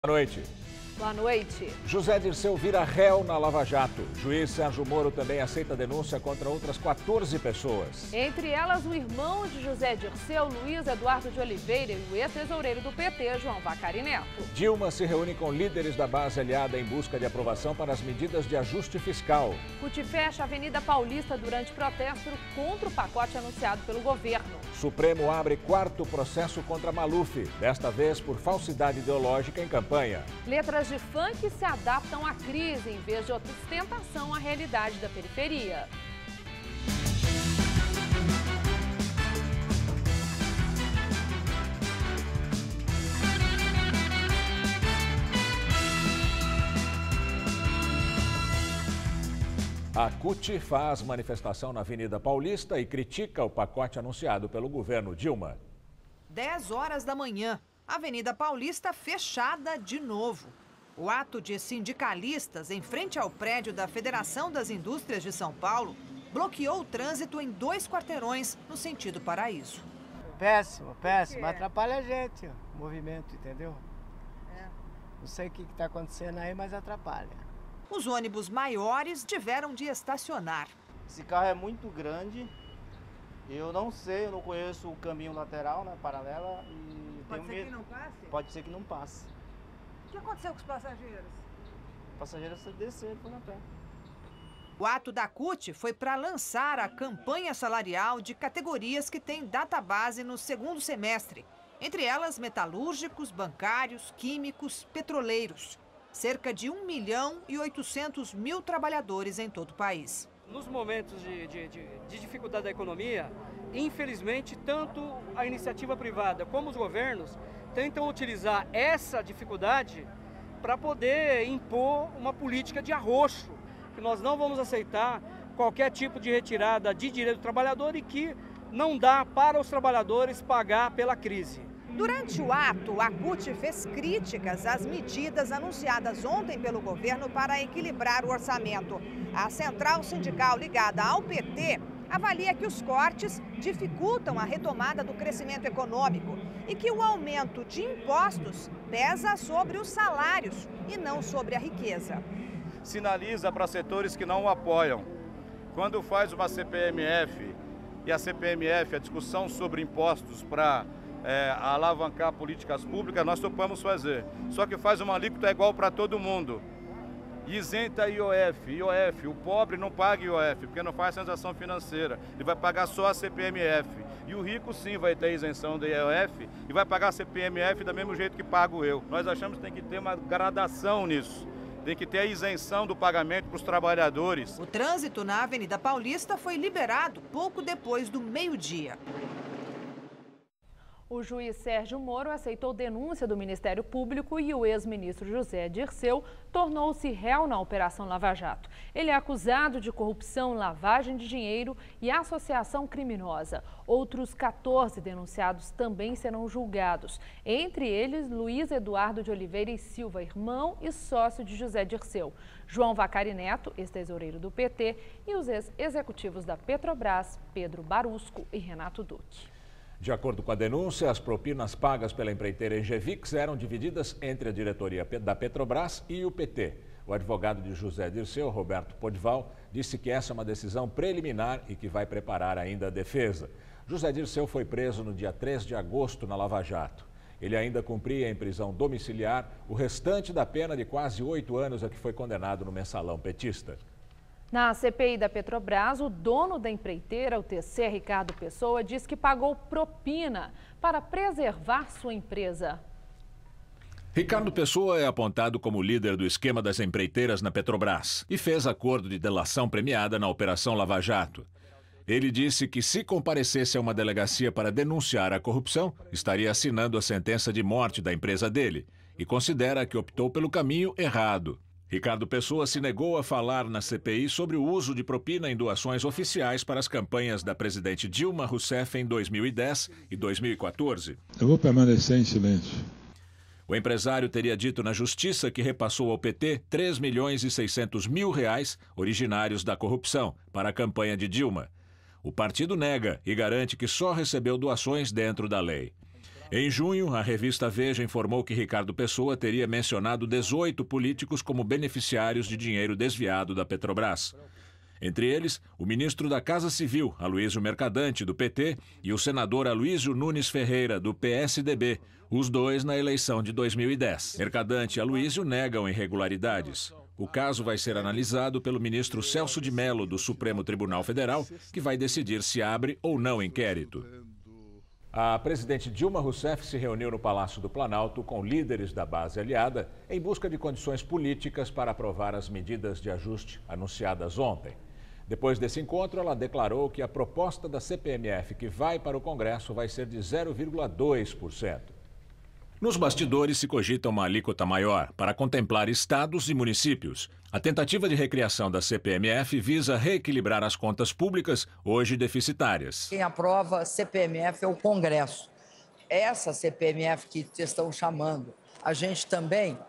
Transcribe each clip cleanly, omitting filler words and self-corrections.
Boa noite. Boa noite. José Dirceu vira réu na Lava Jato. Juiz Sérgio Moro também aceita denúncia contra outras 14 pessoas. Entre elas, o irmão de José Dirceu, Luiz Eduardo de Oliveira, e o ex-tesoureiro do PT, João Vacari Neto. Dilma se reúne com líderes da base aliada em busca de aprovação para as medidas de ajuste fiscal. CUT fecha a Avenida Paulista durante protesto contra o pacote anunciado pelo governo. Supremo abre 4º processo contra Maluf, desta vez por falsidade ideológica em campanha. Letras de funk se adaptam à crise em vez de ostentação à realidade da periferia. A CUT faz manifestação na Avenida Paulista e critica o pacote anunciado pelo governo Dilma. 10 horas da manhã, Avenida Paulista fechada de novo. O ato de sindicalistas em frente ao prédio da Federação das Indústrias de São Paulo bloqueou o trânsito em 2 quarteirões no sentido Paraíso. Péssimo, péssimo. Atrapalha a gente, o movimento, entendeu? Não sei o que está acontecendo aí, mas atrapalha. Os ônibus maiores tiveram de estacionar. Esse carro é muito grande. Eu não sei, eu não conheço o caminho lateral, né, paralela. E Pode ser que não passe? Pode ser que não passe. O que aconteceu com os passageiros? Os passageiros desceram por na pé. O ato da CUT foi para lançar a campanha salarial de categorias que têm database no segundo semestre. Entre elas, metalúrgicos, bancários, químicos, petroleiros. Cerca de 1.800.000 trabalhadores em todo o país. Nos momentos de dificuldade da economia, infelizmente, tanto a iniciativa privada como os governos tentam utilizar essa dificuldade para poder impor uma política de arroxo, que nós não vamos aceitar qualquer tipo de retirada de direito do trabalhador e que não dá para os trabalhadores pagar pela crise. Durante o ato, a CUT fez críticas às medidas anunciadas ontem pelo governo para equilibrar o orçamento. A central sindical ligada ao PT avalia que os cortes dificultam a retomada do crescimento econômico e que o aumento de impostos pesa sobre os salários e não sobre a riqueza. Sinaliza para setores que não o apoiam. Quando faz uma CPMF e a CPMF, a discussão sobre impostos para alavancar políticas públicas, nós topamos fazer. Só que faz uma alíquota igual para todo mundo. Isenta IOF, o pobre não paga IOF, porque não faz transação financeira, ele vai pagar só a CPMF. E o rico sim vai ter isenção da IOF e vai pagar a CPMF do mesmo jeito que pago eu. Nós achamos que tem que ter uma gradação nisso. Tem que ter a isenção do pagamento para os trabalhadores. O trânsito na Avenida Paulista foi liberado pouco depois do meio-dia. O juiz Sérgio Moro aceitou denúncia do Ministério Público e o ex-ministro José Dirceu tornou-se réu na Operação Lava Jato. Ele é acusado de corrupção, lavagem de dinheiro e associação criminosa. Outros 14 denunciados também serão julgados. Entre eles, Luiz Eduardo de Oliveira e Silva, irmão e sócio de José Dirceu. João Vacari Neto, ex-tesoureiro do PT, e os ex-executivos da Petrobras, Pedro Barusco e Renato Duque. De acordo com a denúncia, as propinas pagas pela empreiteira Engevix eram divididas entre a diretoria da Petrobras e o PT. O advogado de José Dirceu, Roberto Podival, disse que essa é uma decisão preliminar e que vai preparar ainda a defesa. José Dirceu foi preso no dia 3 de agosto na Lava Jato. Ele ainda cumpria em prisão domiciliar o restante da pena de quase 8 anos a que foi condenado no mensalão petista. Na CPI da Petrobras, o dono da empreiteira, o TC Ricardo Pessoa, diz que pagou propina para preservar sua empresa. Ricardo Pessoa é apontado como líder do esquema das empreiteiras na Petrobras e fez acordo de delação premiada na Operação Lava Jato. Ele disse que se comparecesse a uma delegacia para denunciar a corrupção, estaria assinando a sentença de morte da empresa dele e considera que optou pelo caminho errado. Ricardo Pessoa se negou a falar na CPI sobre o uso de propina em doações oficiais para as campanhas da presidente Dilma Rousseff em 2010 e 2014. Eu vou permanecer em silêncio. O empresário teria dito na justiça que repassou ao PT 3.600.000 reais originários da corrupção para a campanha de Dilma. O partido nega e garante que só recebeu doações dentro da lei. Em junho, a revista Veja informou que Ricardo Pessoa teria mencionado 18 políticos como beneficiários de dinheiro desviado da Petrobras. Entre eles, o ministro da Casa Civil, Aloysio Mercadante, do PT, e o senador Aloysio Nunes Ferreira, do PSDB, os dois na eleição de 2010. Mercadante e Aloysio negam irregularidades. O caso vai ser analisado pelo ministro Celso de Mello, do Supremo Tribunal Federal, que vai decidir se abre ou não inquérito. A presidente Dilma Rousseff se reuniu no Palácio do Planalto com líderes da base aliada em busca de condições políticas para aprovar as medidas de ajuste anunciadas ontem. Depois desse encontro, ela declarou que a proposta da CPMF que vai para o Congresso vai ser de 0,2%. Nos bastidores se cogita uma alíquota maior para contemplar estados e municípios. A tentativa de recriação da CPMF visa reequilibrar as contas públicas, hoje deficitárias. Quem aprova a CPMF é o Congresso. Essa CPMF que estão chamando, a gente também,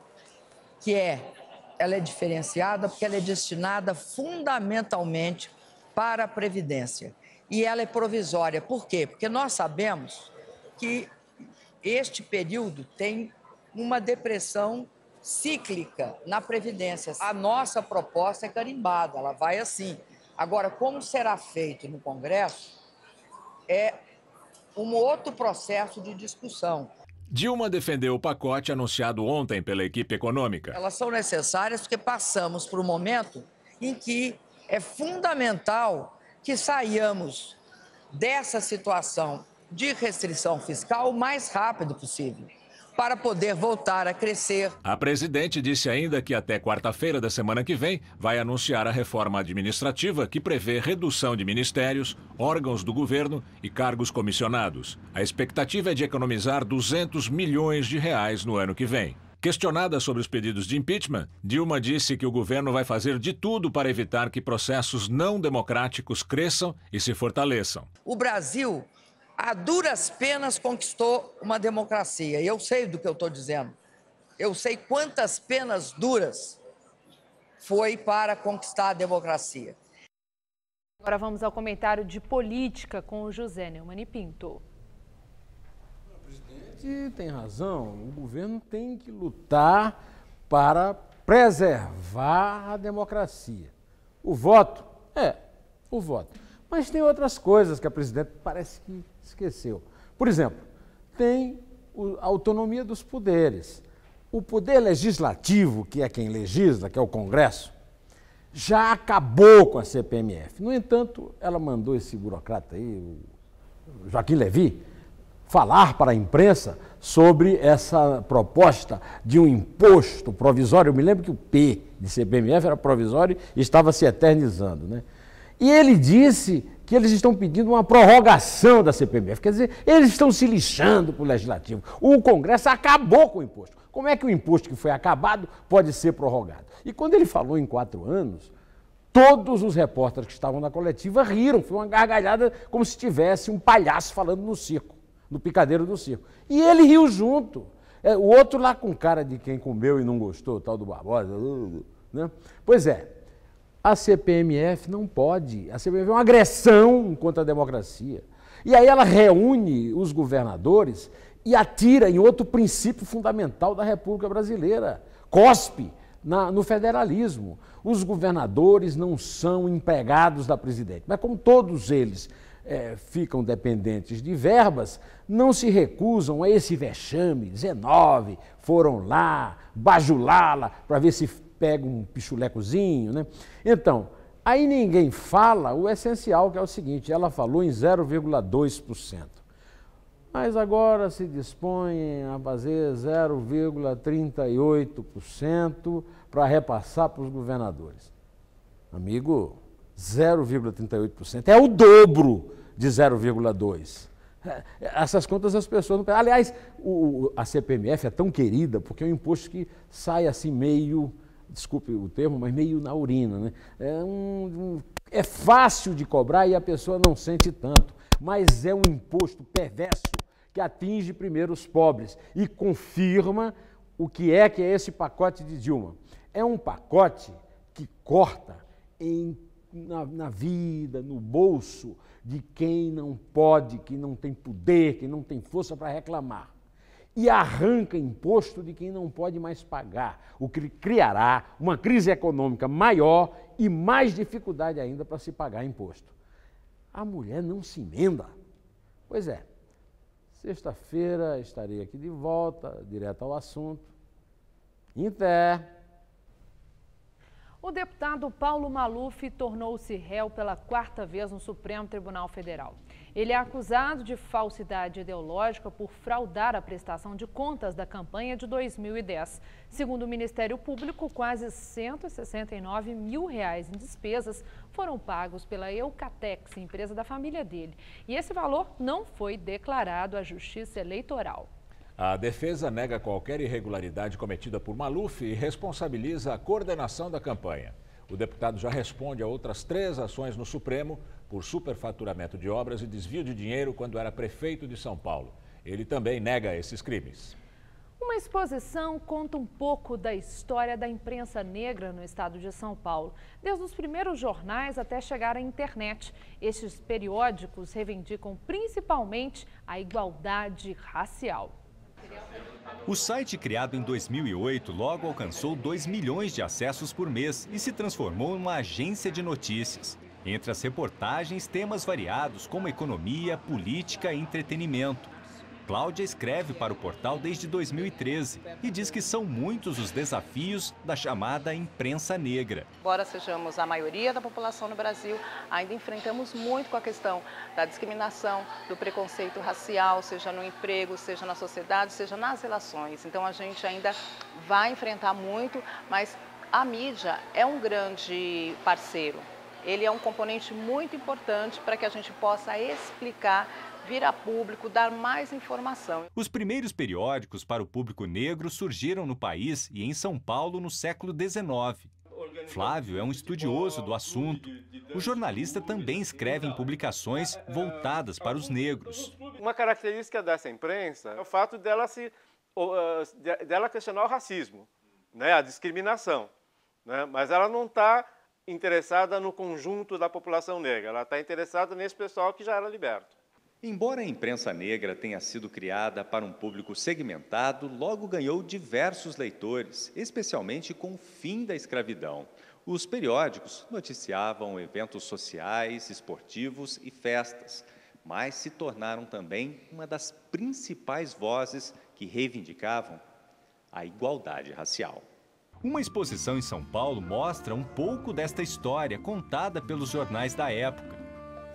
ela é diferenciada porque ela é destinada fundamentalmente para a Previdência. E ela é provisória. Por quê? Porque nós sabemos que este período tem uma depressão cíclica na Previdência. A nossa proposta é carimbada, ela vai assim. Agora, como será feito no Congresso, é um outro processo de discussão. Dilma defendeu o pacote anunciado ontem pela equipe econômica. Elas são necessárias porque passamos por um momento em que é fundamental que saiamos dessa situação de restrição fiscal o mais rápido possível, para poder voltar a crescer. A presidente disse ainda que até quarta-feira da semana que vem vai anunciar a reforma administrativa que prevê redução de ministérios, órgãos do governo e cargos comissionados. A expectativa é de economizar 200 milhões de reais no ano que vem. Questionada sobre os pedidos de impeachment, Dilma disse que o governo vai fazer de tudo para evitar que processos não democráticos cresçam e se fortaleçam. O Brasil, a duras penas, conquistou uma democracia. E eu sei do que eu estou dizendo. Eu sei quantas penas duras foi para conquistar a democracia. Agora vamos ao comentário de política com o José Neumann e Pinto. O presidente tem razão. O governo tem que lutar para preservar a democracia. O voto, o voto. Mas tem outras coisas que a presidente parece que esqueceu. Por exemplo, tem a autonomia dos poderes. O poder legislativo, que é quem legisla, que é o Congresso, já acabou com a CPMF. No entanto, ela mandou esse burocrata aí, o Joaquim Levy, falar para a imprensa sobre essa proposta de um imposto provisório. Eu me lembro que o P de CPMF era provisório e estava se eternizando, né? E ele disse que eles estão pedindo uma prorrogação da CPMF. Quer dizer, eles estão se lixando para o Legislativo. O Congresso acabou com o imposto. Como é que o imposto que foi acabado pode ser prorrogado? E quando ele falou em 4 anos, todos os repórteres que estavam na coletiva riram. Foi uma gargalhada como se tivesse um palhaço falando no circo, no picadeiro do circo. E ele riu junto. O outro lá com cara de quem comeu e não gostou, o tal do Barbosa, né? Pois é. A CPMF não pode. A CPMF é uma agressão contra a democracia. E aí ela reúne os governadores e atira em outro princípio fundamental da República Brasileira. Cospe no federalismo. Os governadores não são empregados da presidente, mas como todos eles ficam dependentes de verbas, não se recusam a esse vexame. 19 foram lá bajulá-la para ver se pega um pichulecozinho, né? Então, aí ninguém fala o essencial, que é o seguinte: ela falou em 0,2%. Mas agora se dispõe a fazer 0,38% para repassar para os governadores. Amigo, 0,38% é o dobro de 0,2%. Essas contas as pessoas não pegam. Aliás, a CPMF é tão querida porque é um imposto que sai assim meio, desculpe o termo, mas meio na urina, né? É fácil de cobrar e a pessoa não sente tanto, mas é um imposto perverso que atinge primeiro os pobres e confirma o que é esse pacote de Dilma. É um pacote que corta na vida, no bolso de quem não pode, que não tem poder, que não tem força para reclamar. e arranca imposto de quem não pode mais pagar, o que criará uma crise econômica maior e mais dificuldade ainda para se pagar imposto. A mulher não se emenda. Pois é, sexta-feira estarei aqui de volta, direto ao assunto. Inter. O deputado Paulo Maluf tornou-se réu pela 4ª vez no Supremo Tribunal Federal. Ele é acusado de falsidade ideológica por fraudar a prestação de contas da campanha de 2010. Segundo o Ministério Público, quase R$ 169 mil em despesas foram pagos pela Eucatex, empresa da família dele. E esse valor não foi declarado à Justiça Eleitoral. A defesa nega qualquer irregularidade cometida por Maluf e responsabiliza a coordenação da campanha. O deputado já responde a outras 3 ações no Supremo por superfaturamento de obras e desvio de dinheiro quando era prefeito de São Paulo. Ele também nega esses crimes. Uma exposição conta um pouco da história da imprensa negra no estado de São Paulo, desde os primeiros jornais até chegar à internet. Estes periódicos reivindicam principalmente a igualdade racial. O site, criado em 2008, logo alcançou 2 milhões de acessos por mês e se transformou numa agência de notícias. Entre as reportagens, temas variados como economia, política e entretenimento. Cláudia escreve para o portal desde 2013 e diz que são muitos os desafios da chamada imprensa negra. Embora sejamos a maioria da população no Brasil, ainda enfrentamos muito com a questão da discriminação, do preconceito racial, seja no emprego, seja na sociedade, seja nas relações. Então a gente ainda vai enfrentar muito, mas a mídia é um grande parceiro. Ele é um componente muito importante para que a gente possa explicar, vir a público, dar mais informação. Os primeiros periódicos para o público negro surgiram no país e em São Paulo no século XIX. Flávio é um estudioso do assunto. O jornalista também escreve em publicações voltadas para os negros. Uma característica dessa imprensa é o fato dela questionar o racismo, né, a discriminação, né, mas ela não está interessada no conjunto da população negra, ela está interessada nesse pessoal que já era liberto. Embora a imprensa negra tenha sido criada para um público segmentado, logo ganhou diversos leitores, especialmente com o fim da escravidão. Os periódicos noticiavam eventos sociais, esportivos e festas, mas se tornaram também uma das principais vozes que reivindicavam a igualdade racial. Uma exposição em São Paulo mostra um pouco desta história contada pelos jornais da época.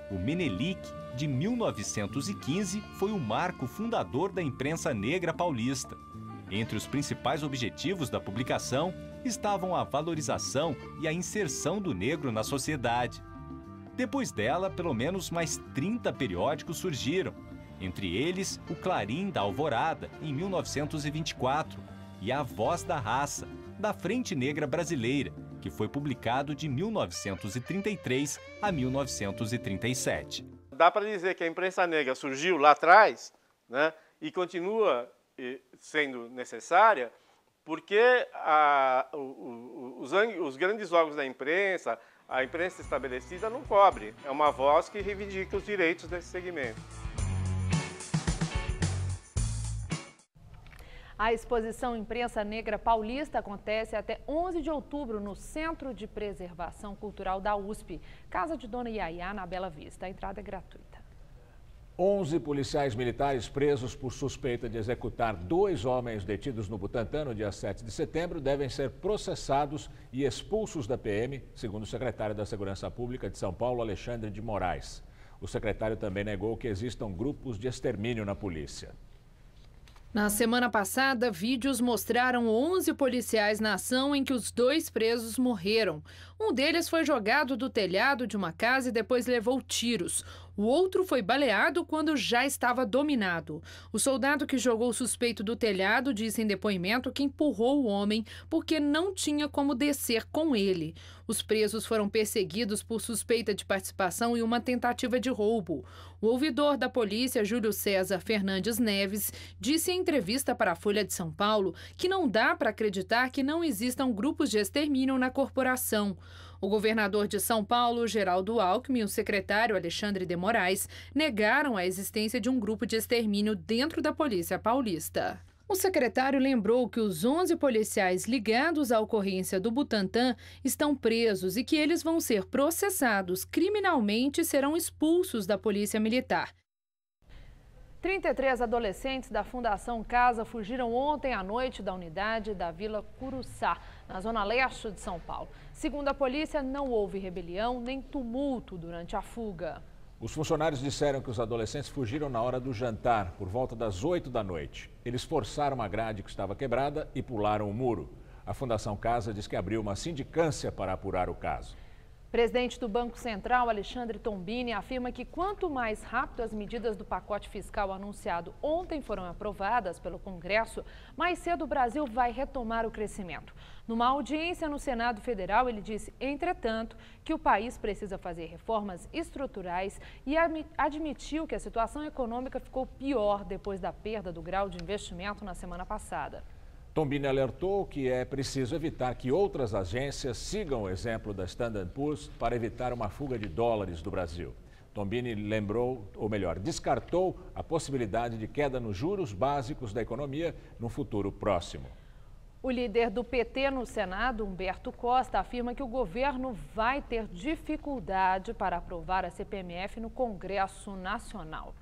O Menelik, de 1915, foi o marco fundador da imprensa negra paulista. Entre os principais objetivos da publicação estavam a valorização e a inserção do negro na sociedade. Depois dela, pelo menos mais 30 periódicos surgiram, entre eles o Clarim da Alvorada, em 1924, e a Voz da Raça, da Frente Negra Brasileira, que foi publicado de 1933 a 1937. Dá para dizer que a imprensa negra surgiu lá atrás, né, e continua sendo necessária, porque os grandes órgãos da imprensa, a imprensa estabelecida não cobre. É uma voz que reivindica os direitos desse segmento. A exposição Imprensa Negra Paulista acontece até 11 de outubro no Centro de Preservação Cultural da USP, Casa de Dona Iaiá, na Bela Vista. A entrada é gratuita. 11 policiais militares presos por suspeita de executar 2 homens detidos no Butantã no dia 7 de setembro devem ser processados e expulsos da PM, segundo o secretário da Segurança Pública de São Paulo, Alexandre de Moraes. O secretário também negou que existam grupos de extermínio na polícia. Na semana passada, vídeos mostraram 11 policiais na ação em que os 2 presos morreram. Um deles foi jogado do telhado de uma casa e depois levou tiros. O outro foi baleado quando já estava dominado. O soldado que jogou o suspeito do telhado disse em depoimento que empurrou o homem porque não tinha como descer com ele. Os presos foram perseguidos por suspeita de participação em uma tentativa de roubo. O ouvidor da polícia, Júlio César Fernandes Neves, disse em entrevista para a Folha de São Paulo que não dá para acreditar que não existam grupos de extermínio na corporação. O governador de São Paulo, Geraldo Alckmin, e o secretário Alexandre de Moraes negaram a existência de um grupo de extermínio dentro da Polícia Paulista. O secretário lembrou que os 11 policiais ligados à ocorrência do Butantã estão presos e que eles vão ser processados criminalmente e serão expulsos da Polícia Militar. 33 adolescentes da Fundação Casa fugiram ontem à noite da unidade da Vila Curuçá, na zona leste de São Paulo. Segundo a polícia, não houve rebelião nem tumulto durante a fuga. Os funcionários disseram que os adolescentes fugiram na hora do jantar, por volta das 8 da noite. Eles forçaram uma grade que estava quebrada e pularam o muro. A Fundação Casa diz que abriu uma sindicância para apurar o caso. Presidente do Banco Central, Alexandre Tombini, afirma que quanto mais rápido as medidas do pacote fiscal anunciado ontem foram aprovadas pelo Congresso, mais cedo o Brasil vai retomar o crescimento. Numa audiência no Senado Federal, ele disse, entretanto, que o país precisa fazer reformas estruturais e admitiu que a situação econômica ficou pior depois da perda do grau de investimento na semana passada. Tombini alertou que é preciso evitar que outras agências sigam o exemplo da Standard & Poor's para evitar uma fuga de dólares do Brasil. Tombini lembrou, ou melhor, descartou a possibilidade de queda nos juros básicos da economia no futuro próximo. O líder do PT no Senado, Humberto Costa, afirma que o governo vai ter dificuldade para aprovar a CPMF no Congresso Nacional.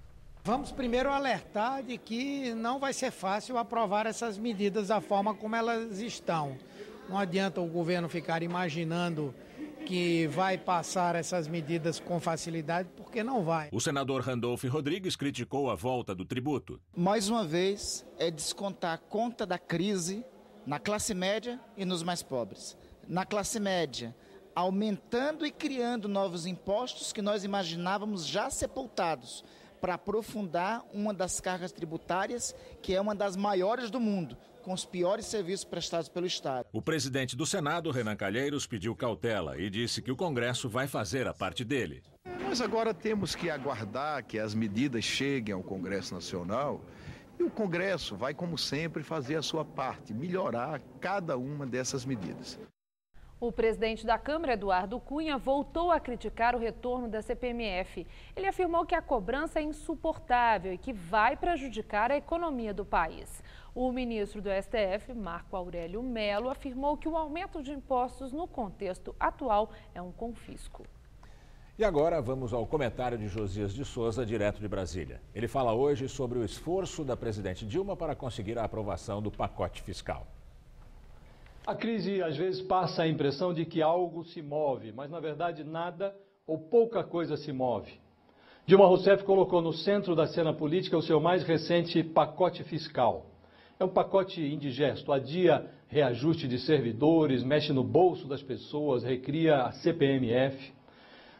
Vamos primeiro alertar de que não vai ser fácil aprovar essas medidas da forma como elas estão. Não adianta o governo ficar imaginando que vai passar essas medidas com facilidade, porque não vai. O senador Randolfo Rodrigues criticou a volta do tributo. Mais uma vez, é descontar a conta da crise na classe média e nos mais pobres. Na classe média, aumentando e criando novos impostos que nós imaginávamos já sepultados, para aprofundar uma das cargas tributárias, que é uma das maiores do mundo, com os piores serviços prestados pelo Estado. O presidente do Senado, Renan Calheiros, pediu cautela e disse que o Congresso vai fazer a parte dele. Nós agora temos que aguardar que as medidas cheguem ao Congresso Nacional e o Congresso vai, como sempre, fazer a sua parte, melhorar cada uma dessas medidas. O presidente da Câmara, Eduardo Cunha, voltou a criticar o retorno da CPMF. Ele afirmou que a cobrança é insuportável e que vai prejudicar a economia do país. O ministro do STF, Marco Aurélio Mello, afirmou que o aumento de impostos no contexto atual é um confisco. E agora vamos ao comentário de Josias de Souza, direto de Brasília. Ele fala hoje sobre o esforço da presidente Dilma para conseguir a aprovação do pacote fiscal. A crise às vezes passa a impressão de que algo se move, mas na verdade nada ou pouca coisa se move. Dilma Rousseff colocou no centro da cena política o seu mais recente pacote fiscal. É um pacote indigesto, adia reajuste de servidores, mexe no bolso das pessoas, recria a CPMF.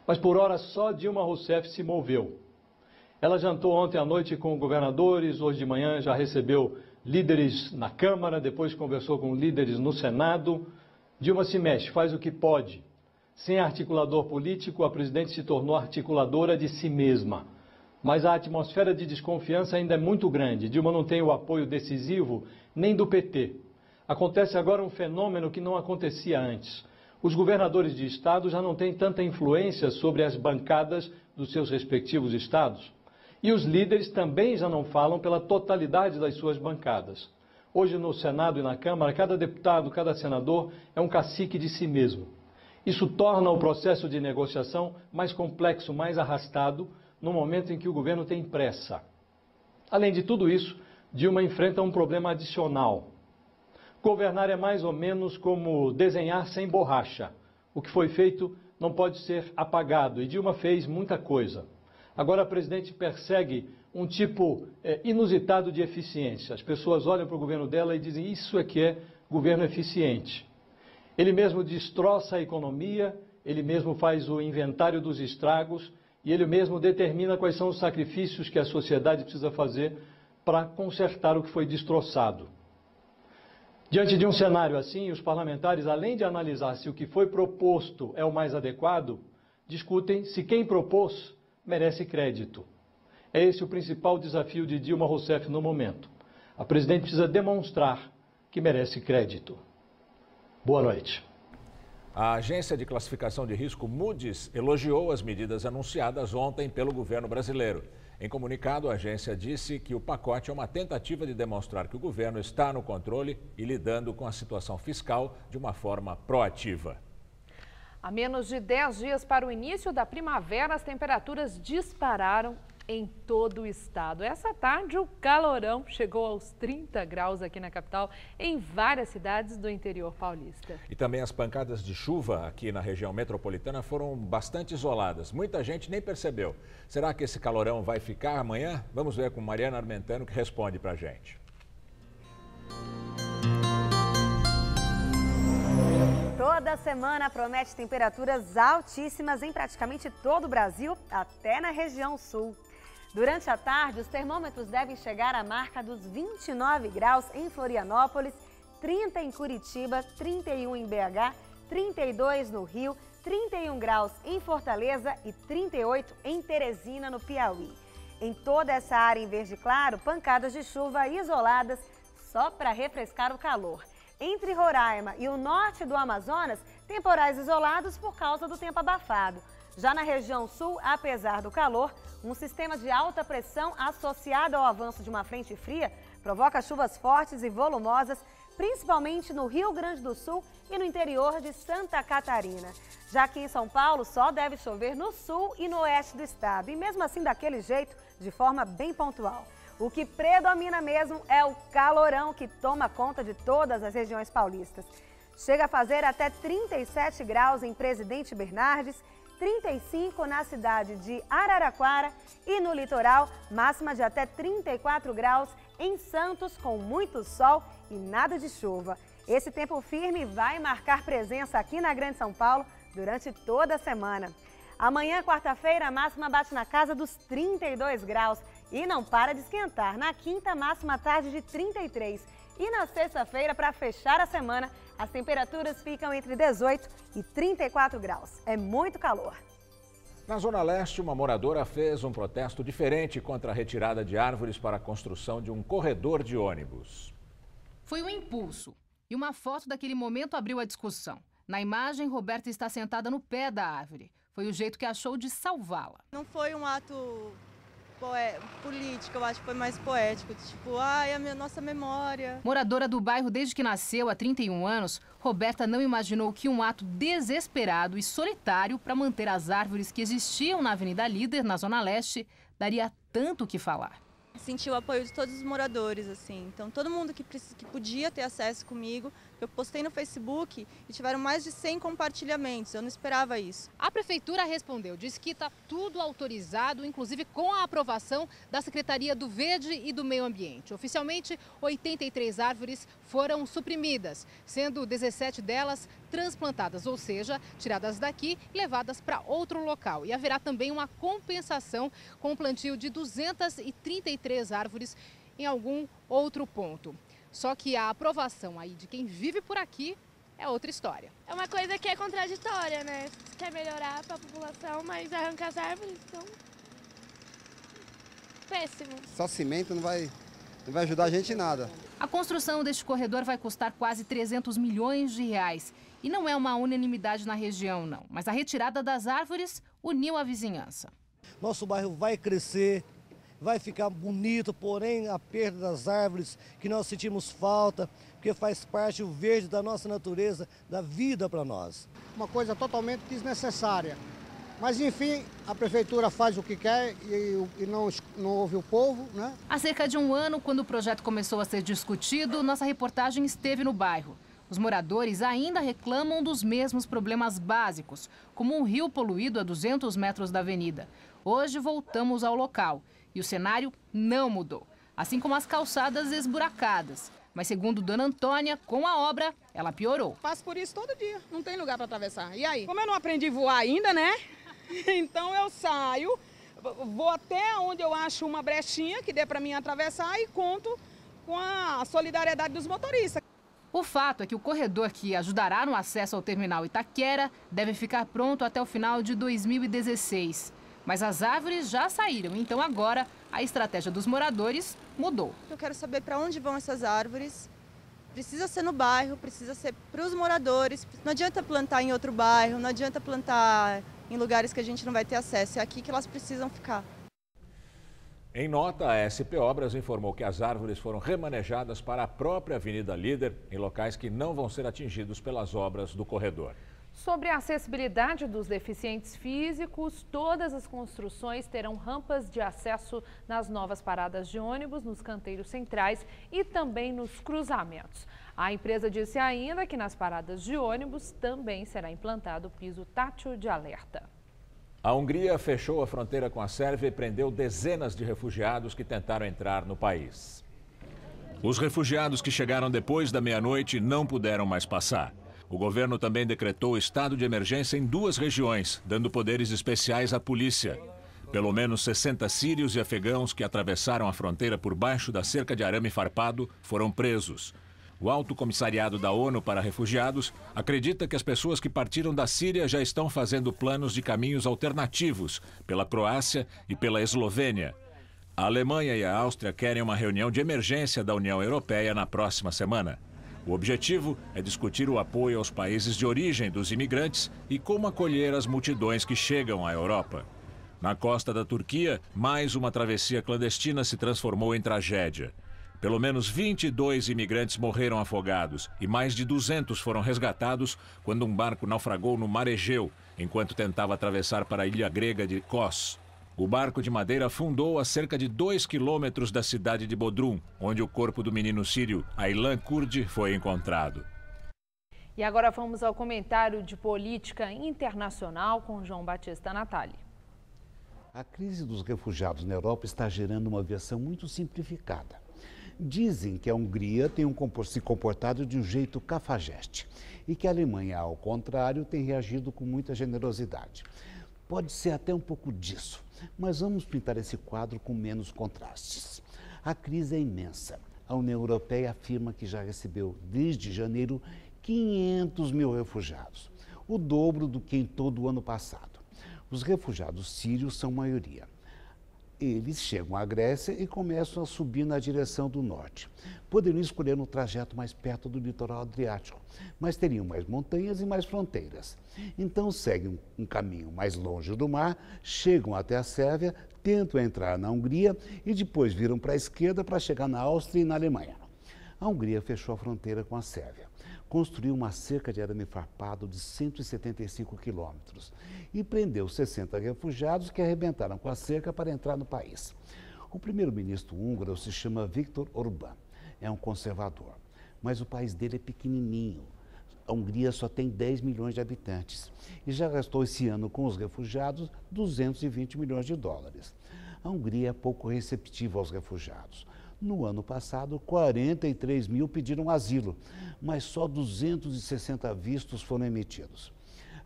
Mas por hora só Dilma Rousseff se moveu. Ela jantou ontem à noite com governadores, hoje de manhã já recebeu líderes na Câmara, depois conversou com líderes no Senado. Dilma se mexe, faz o que pode. Sem articulador político, a presidente se tornou articuladora de si mesma. Mas a atmosfera de desconfiança ainda é muito grande. Dilma não tem o apoio decisivo nem do PT. Acontece agora um fenômeno que não acontecia antes. Os governadores de estado já não têm tanta influência sobre as bancadas dos seus respectivos estados. E os líderes também já não falam pela totalidade das suas bancadas. Hoje no Senado e na Câmara, cada deputado, cada senador é um cacique de si mesmo. Isso torna o processo de negociação mais complexo, mais arrastado, no momento em que o governo tem pressa. Além de tudo isso, Dilma enfrenta um problema adicional. Governar é mais ou menos como desenhar sem borracha. O que foi feito não pode ser apagado, e Dilma fez muita coisa. Agora a presidente persegue um tipo inusitado de eficiência. As pessoas olham para o governo dela e dizem, isso é que é governo eficiente. Ele mesmo destroça a economia, ele mesmo faz o inventário dos estragos e ele mesmo determina quais são os sacrifícios que a sociedade precisa fazer para consertar o que foi destroçado. Diante de um cenário assim, os parlamentares, além de analisar se o que foi proposto é o mais adequado, discutem se quem propôs merece crédito. É esse o principal desafio de Dilma Rousseff no momento. A presidente precisa demonstrar que merece crédito. Boa noite. A agência de classificação de risco Moody's elogiou as medidas anunciadas ontem pelo governo brasileiro. Em comunicado, a agência disse que o pacote é uma tentativa de demonstrar que o governo está no controle e lidando com a situação fiscal de uma forma proativa. A menos de 10 dias para o início da primavera, as temperaturas dispararam em todo o estado. Essa tarde, o calorão chegou aos 30 graus aqui na capital, em várias cidades do interior paulista. E também as pancadas de chuva aqui na região metropolitana foram bastante isoladas. Muita gente nem percebeu. Será que esse calorão vai ficar amanhã? Vamos ver com Mariana Armentano, que responde pra gente. Toda semana promete temperaturas altíssimas em praticamente todo o Brasil, até na região sul. Durante a tarde, os termômetros devem chegar à marca dos 29 graus em Florianópolis, 30 em Curitiba, 31 em BH, 32 no Rio, 31 graus em Fortaleza e 38 em Teresina, no Piauí. Em toda essa área em verde claro, pancadas de chuva isoladas só para refrescar o calor. Entre Roraima e o norte do Amazonas, temporais isolados por causa do tempo abafado. Já na região sul, apesar do calor, um sistema de alta pressão associado ao avanço de uma frente fria provoca chuvas fortes e volumosas, principalmente no Rio Grande do Sul e no interior de Santa Catarina. Já aqui em São Paulo, só deve chover no sul e no oeste do estado, e mesmo assim daquele jeito, de forma bem pontual. O que predomina mesmo é o calorão que toma conta de todas as regiões paulistas. Chega a fazer até 37 graus em Presidente Bernardes, 35 na cidade de Araraquara e no litoral, máxima de até 34 graus em Santos, com muito sol e nada de chuva. Esse tempo firme vai marcar presença aqui na Grande São Paulo durante toda a semana. Amanhã, quarta-feira, a máxima bate na casa dos 32 graus e não para de esquentar. Na quinta, máxima tarde de 33. E na sexta-feira, para fechar a semana, as temperaturas ficam entre 18 e 34 graus. É muito calor. Na Zona Leste, uma moradora fez um protesto diferente contra a retirada de árvores para a construção de um corredor de ônibus. Foi um impulso e uma foto daquele momento abriu a discussão. Na imagem, Roberta está sentada no pé da árvore. Foi o jeito que achou de salvá-la. Não foi um ato político, eu acho que foi mais poético, tipo, ai, a nossa memória. Moradora do bairro desde que nasceu, há 31 anos, Roberta não imaginou que um ato desesperado e solitário para manter as árvores que existiam na Avenida Líder, na Zona Leste, daria tanto o que falar. Senti o apoio de todos os moradores, assim, então todo mundo que podia ter acesso comigo. Eu postei no Facebook e tiveram mais de 100 compartilhamentos, eu não esperava isso. A prefeitura respondeu, diz que está tudo autorizado, inclusive com a aprovação da Secretaria do Verde e do Meio Ambiente. Oficialmente, 83 árvores foram suprimidas, sendo 17 delas transplantadas, ou seja, tiradas daqui e levadas para outro local. E haverá também uma compensação com o plantio de 233 árvores em algum outro ponto. Só que a aprovação aí de quem vive por aqui é outra história. É uma coisa que é contraditória, né? Você quer melhorar para a população, mas arranca as árvores, então... péssimo. Só cimento não vai ajudar a gente em nada. A construção deste corredor vai custar quase 300 milhões de reais. E não é uma unanimidade na região, não. Mas a retirada das árvores uniu a vizinhança. Nosso bairro vai crescer, vai ficar bonito, porém a perda das árvores que nós sentimos falta, porque faz parte o verde da nossa natureza, da vida para nós. Uma coisa totalmente desnecessária. Mas, enfim, a prefeitura faz o que quer e não ouve o povo, né? Há cerca de um ano, quando o projeto começou a ser discutido, nossa reportagem esteve no bairro. Os moradores ainda reclamam dos mesmos problemas básicos, como um rio poluído a 200 metros da avenida. Hoje voltamos ao local e o cenário não mudou, assim como as calçadas esburacadas. Mas segundo Dona Antônia, com a obra, ela piorou. Passo por isso todo dia, não tem lugar para atravessar. E aí? Como eu não aprendi a voar ainda, né? Então eu saio, vou até onde eu acho uma brechinha que dê para mim atravessar e conto com a solidariedade dos motoristas. O fato é que o corredor que ajudará no acesso ao terminal Itaquera deve ficar pronto até o final de 2016. Mas as árvores já saíram, então agora a estratégia dos moradores mudou. Eu quero saber para onde vão essas árvores. Precisa ser no bairro, precisa ser para os moradores. Não adianta plantar em outro bairro, não adianta plantar em lugares que a gente não vai ter acesso. É aqui que elas precisam ficar. Em nota, a SP Obras informou que as árvores foram remanejadas para a própria Avenida Líder, em locais que não vão ser atingidos pelas obras do corredor. Sobre a acessibilidade dos deficientes físicos, todas as construções terão rampas de acesso nas novas paradas de ônibus, nos canteiros centrais e também nos cruzamentos. A empresa disse ainda que nas paradas de ônibus também será implantado o piso tátil de alerta. A Hungria fechou a fronteira com a Sérvia e prendeu dezenas de refugiados que tentaram entrar no país. Os refugiados que chegaram depois da meia-noite não puderam mais passar. O governo também decretou estado de emergência em 2 regiões, dando poderes especiais à polícia. Pelo menos 60 sírios e afegãos que atravessaram a fronteira por baixo da cerca de arame farpado foram presos. O Alto Comissariado da ONU para Refugiados acredita que as pessoas que partiram da Síria já estão fazendo planos de caminhos alternativos pela Croácia e pela Eslovênia. A Alemanha e a Áustria querem uma reunião de emergência da União Europeia na próxima semana. O objetivo é discutir o apoio aos países de origem dos imigrantes e como acolher as multidões que chegam à Europa. Na costa da Turquia, mais uma travessia clandestina se transformou em tragédia. Pelo menos 22 imigrantes morreram afogados e mais de 200 foram resgatados quando um barco naufragou no Mar Egeu, enquanto tentava atravessar para a ilha grega de Kos. O barco de madeira afundou a cerca de 2 quilômetros da cidade de Bodrum, onde o corpo do menino sírio Aylan Kurdi foi encontrado. E agora vamos ao comentário de política internacional com João Batista Natali. A crise dos refugiados na Europa está gerando uma versão muito simplificada. Dizem que a Hungria tem se comportado de um jeito cafajeste e que a Alemanha, ao contrário, tem reagido com muita generosidade. Pode ser até um pouco disso, mas vamos pintar esse quadro com menos contrastes. A crise é imensa. A União Europeia afirma que já recebeu, desde janeiro, 500 mil refugiados, o dobro do que em todo o ano passado. Os refugiados sírios são maioria. Eles chegam à Grécia e começam a subir na direção do norte. Poderiam escolher um trajeto mais perto do litoral adriático, mas teriam mais montanhas e mais fronteiras. Então seguem um caminho mais longe do mar, chegam até a Sérvia, tentam entrar na Hungria e depois viram para a esquerda para chegar na Áustria e na Alemanha. A Hungria fechou a fronteira com a Sérvia, construiu uma cerca de arame farpado de 175 quilômetros e prendeu 60 refugiados que arrebentaram com a cerca para entrar no país. O primeiro-ministro húngaro se chama Viktor Orbán, é um conservador, mas o país dele é pequenininho. A Hungria só tem 10 milhões de habitantes e já gastou esse ano com os refugiados 220 milhões de dólares. A Hungria é pouco receptiva aos refugiados. No ano passado, 43 mil pediram asilo, mas só 260 vistos foram emitidos.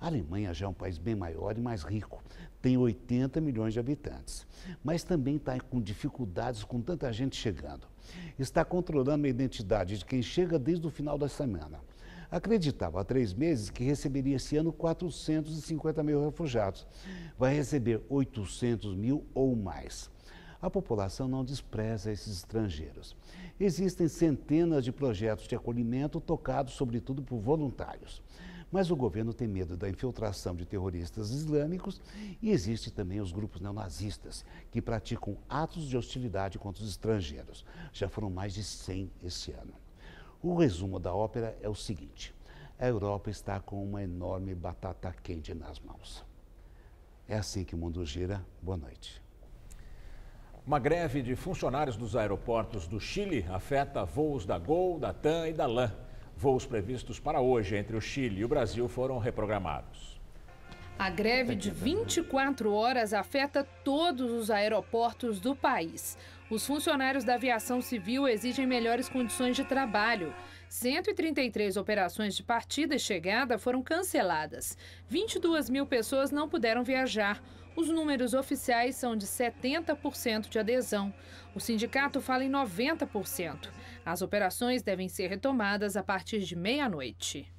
A Alemanha já é um país bem maior e mais rico, tem 80 milhões de habitantes, mas também está com dificuldades com tanta gente chegando. Está controlando a identidade de quem chega desde o final da semana. Acreditava há 3 meses que receberia esse ano 450 mil refugiados. Vai receber 800 mil ou mais. A população não despreza esses estrangeiros. Existem centenas de projetos de acolhimento tocados sobretudo por voluntários. Mas o governo tem medo da infiltração de terroristas islâmicos e existe também os grupos neonazistas que praticam atos de hostilidade contra os estrangeiros. Já foram mais de 100 esse ano. O resumo da ópera é o seguinte: a Europa está com uma enorme batata quente nas mãos. É assim que o mundo gira. Boa noite. Uma greve de funcionários dos aeroportos do Chile afeta voos da Gol, da TAM e da LAN. Voos previstos para hoje entre o Chile e o Brasil foram reprogramados. A greve de 24 horas afeta todos os aeroportos do país. Os funcionários da aviação civil exigem melhores condições de trabalho. 133 operações de partida e chegada foram canceladas. 22 mil pessoas não puderam viajar. Os números oficiais são de 70% de adesão. O sindicato fala em 90%. As operações devem ser retomadas a partir de meia-noite.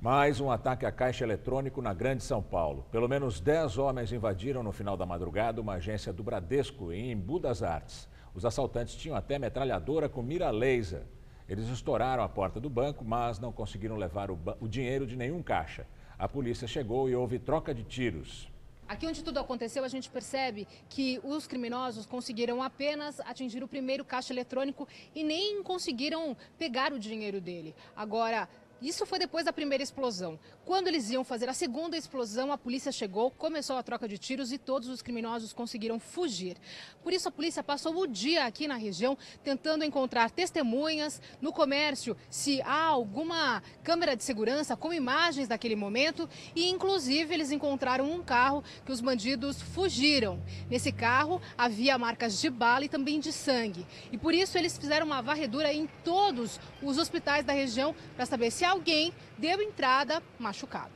Mais um ataque a caixa eletrônico na Grande São Paulo. Pelo menos 10 homens invadiram no final da madrugada uma agência do Bradesco em Embu das Artes. Os assaltantes tinham até metralhadora com mira laser. Eles estouraram a porta do banco, mas não conseguiram levar o dinheiro de nenhum caixa. A polícia chegou e houve troca de tiros. Aqui onde tudo aconteceu, a gente percebe que os criminosos conseguiram apenas atingir o primeiro caixa eletrônico e nem conseguiram pegar o dinheiro dele. Agora, isso foi depois da primeira explosão. Quando eles iam fazer a segunda explosão, a polícia chegou, começou a troca de tiros e todos os criminosos conseguiram fugir. Por isso, a polícia passou o dia aqui na região tentando encontrar testemunhas no comércio, se há alguma câmera de segurança com imagens daquele momento. E, inclusive, eles encontraram um carro que os bandidos fugiram. Nesse carro havia marcas de bala e também de sangue. E por isso eles fizeram uma varredura em todos os hospitais da região para saber se alguém deu entrada machucado.